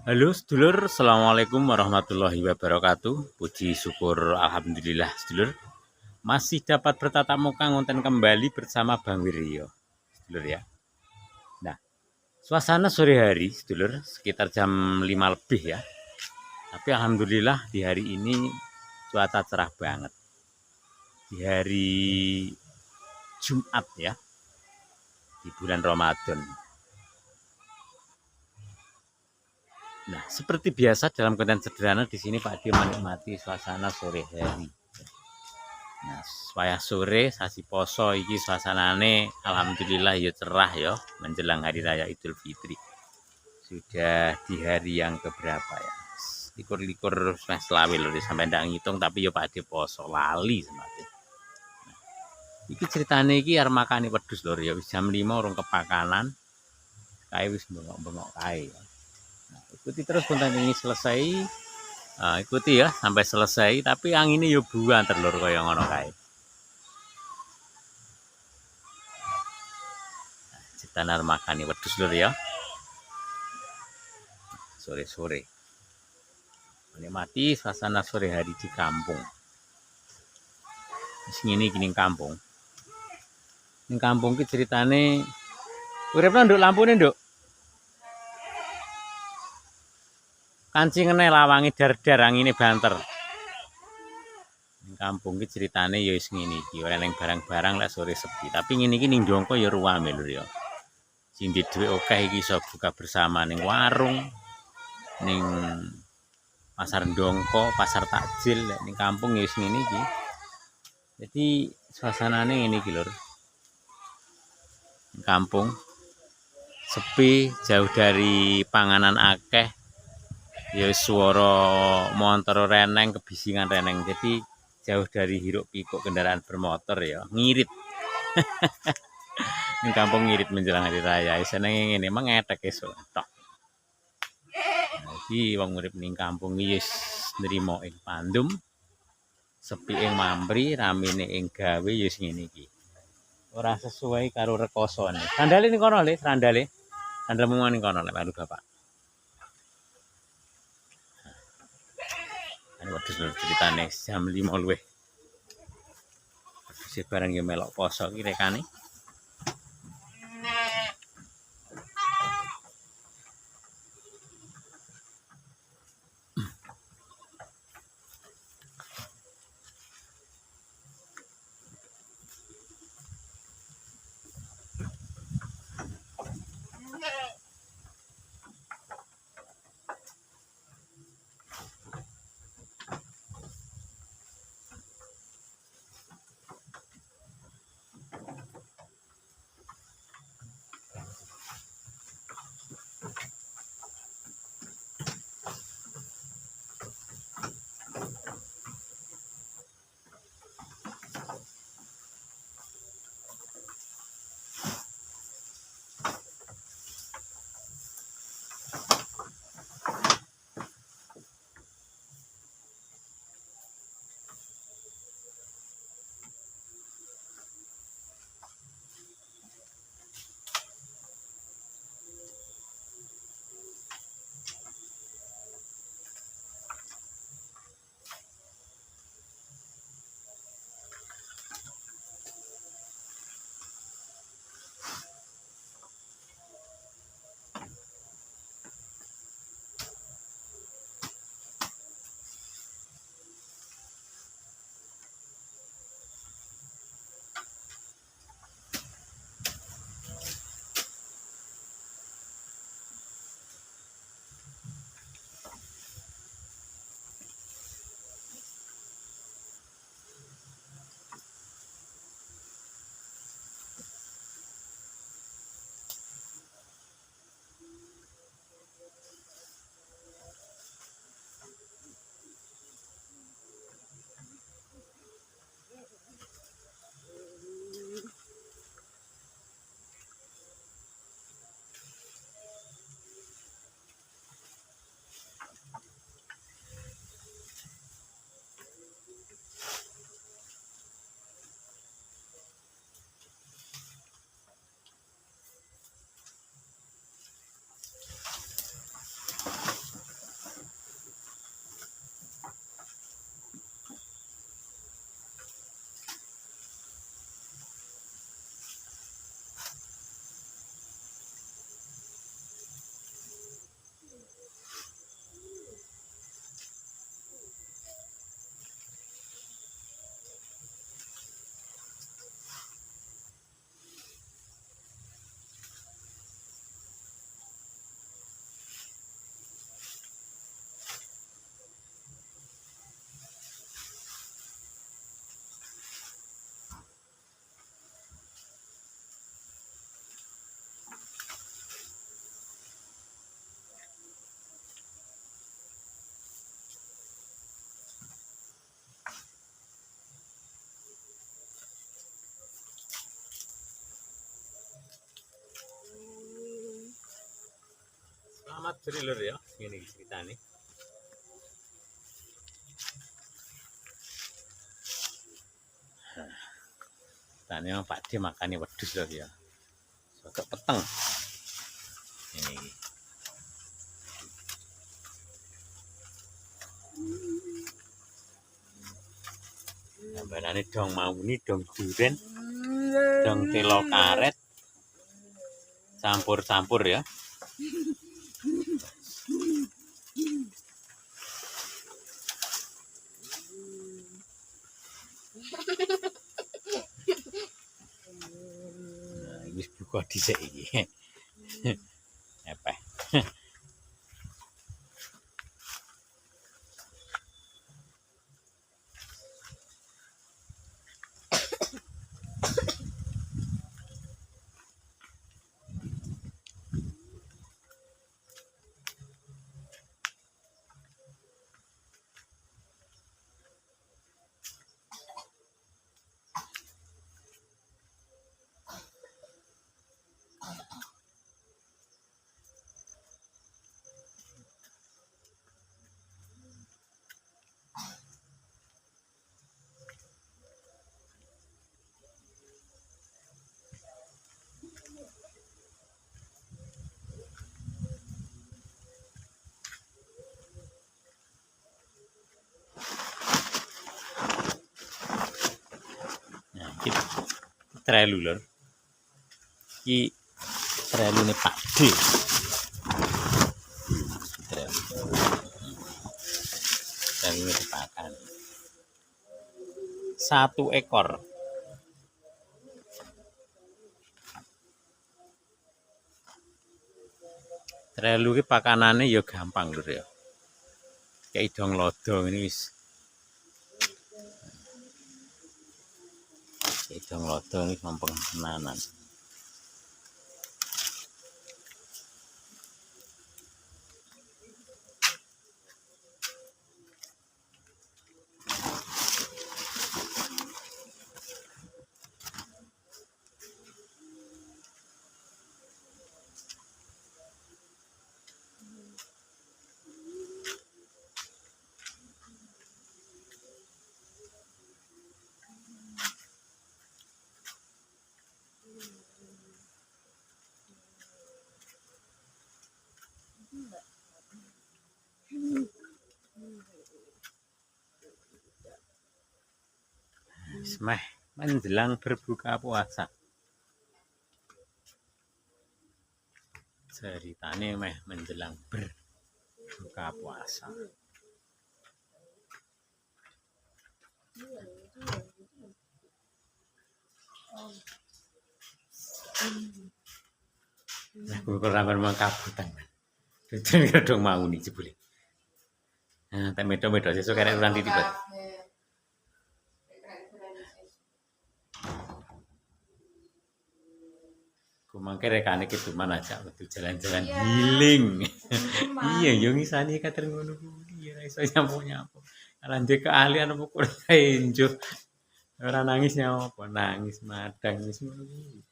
Halo sedulur, Assalamualaikum warahmatullahi wabarakatuh. Puji syukur Alhamdulillah sedulur. Masih dapat bertatap muka ngonten kembali bersama Bang Wiryo. Sedulur ya. Nah, suasana sore hari sedulur sekitar jam 5 lebih ya. Tapi Alhamdulillah di hari ini cuaca cerah banget. Di hari Jumat ya, di bulan Ramadan. Nah, seperti biasa dalam konten sederhana di sini Pak Dio menikmati suasana sore hari. Nah, wayah sore sasi poso iki suasanane alhamdulillah ya cerah ya menjelang hari raya Idul Fitri. Sudah di hari yang keberapa ya? Likur-likur wis selawe lho sampai ndak ngitung tapi ya Pak De poso lali semakin. Iki ceritane iki arep makane wedhus lho ya wis jam 5 urung kepakanan. Kae wis bengok-bengok kae. Nah, ikuti terus konten ini selesai. Ikuti ya sampai selesai tapi anginnya yo buan terlur kaya ngono kae. Tanar makani wedhus lur ya. Sore-sore. Menikmati suasana sore hari di kampung. Sing gini kampung. Ning kampung ki ceritane uripna nduk lampune nduk. Kancingene lawangi dar-dar angine banter. Ning kampung ki ceritane ya wis ngene iki, ora eneng barang-barang lek sore sepi. Tapi ngene iki ning Dongko ya ruwame lur ya. Sing di dhuwit akeh iki iso buka bersama ning warung, ning pasar Dongko, pasar takjil ning kampung ya wis ngene iki. Jadi suasanane ngene iki lur. Kampung sepi, jauh dari panganan akeh. Ya swara motor reneng, kebisingan reneng. Jadi jauh dari hiruk pikuk kendaraan bermotor ya, ngirit. Ning kampung ngirit menjelang hari raya. Senenge ngene, mengetek esuk tok. Jadi wong urip ning kampung iki wis nrimo ing pandum, sepi ing mampri, ramene ing gawe ya wis ngene iki. Ora sesuai karo rekosane. Sandale ning kono le, sandale. Sandalmu ning kono lek karo bapak. Ini wedhus lho ceritane jam 5 luwih. Wis bareng ya melok poso iki rekane. Jadi lur ya, ini ceritanya. Ceritanya Pak D makannya wedhus lur ya. Soto peteng. Ini. Gambarane dong mauni, dong duren, dong telo karet. Campur-campur ya. Wis buka dhisik iki. Apa? Nah, iki trelu lur. Iki trelune Pak D. Trelu. Trelune dipakan. 1 ekor. Trelu ki pakanane ya gampang lur ya. Kayak dong lodo ini wis. Kayak dong lodo ini gampang tenanan. Meh menjelang berbuka puasa. Ceritane meh menjelang berbuka puasa. Nah, kok ramar mangkabutan. Dene kadung mau nih jebule. Nah, tak medo-medo sesuk karek urang titipet. Ku mangke rekane keduman aja metu jalan-jalan healing. Iya, yo ngisani kater ngono kuwi ora iso nyampo-nyampo. Ora ndek keahlian apa kok enjuk. Ora nangis nyapa, nangis madang wis ngono kuwi.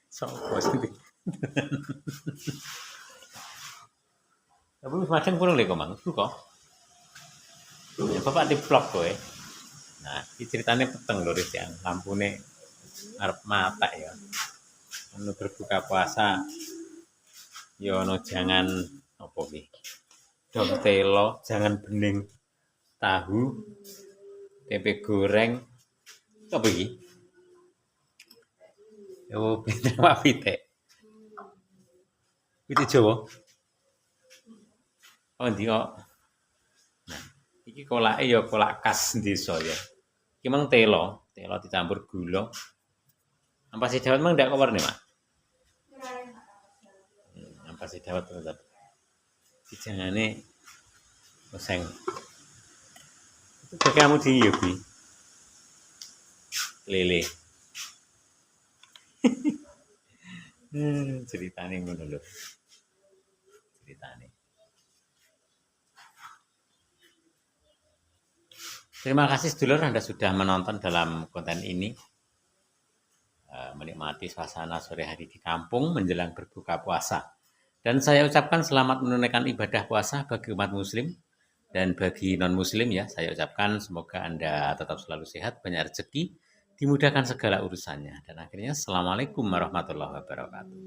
Sopo sih? Tapi wis madang kurang lho kok Mang, kok. Ya bapak di vlog kowe. Nah, iki ceritane peteng lho Ris yang lampune arep mata ya. Anu berbuka puasa ya ono jangan apa ki? Dom telo, jangan bening tahu, tempe goreng. Apa iki? Yo pinter Pak Pitek. Pitik Jawa. Oh ndi kok. Nah, iki kolake ya kolak khas desa ya. Iki mang telo dicampur gula. Ampasi dawet mang ndak kok warne, Mak? Ampasi dawet tetep. Dijangane oseng. Itu kamu di ya, Bi. Lele. Ceritane ngono lho. Ceritane. Terima kasih sedulur Anda sudah menonton dalam konten ini. Menikmati suasana sore hari di kampung menjelang berbuka puasa. Dan saya ucapkan selamat menunaikan ibadah puasa bagi umat muslim dan bagi non-muslim ya. Saya ucapkan semoga Anda tetap selalu sehat, banyak rezeki, dimudahkan segala urusannya. Dan akhirnya, Assalamualaikum warahmatullahi wabarakatuh.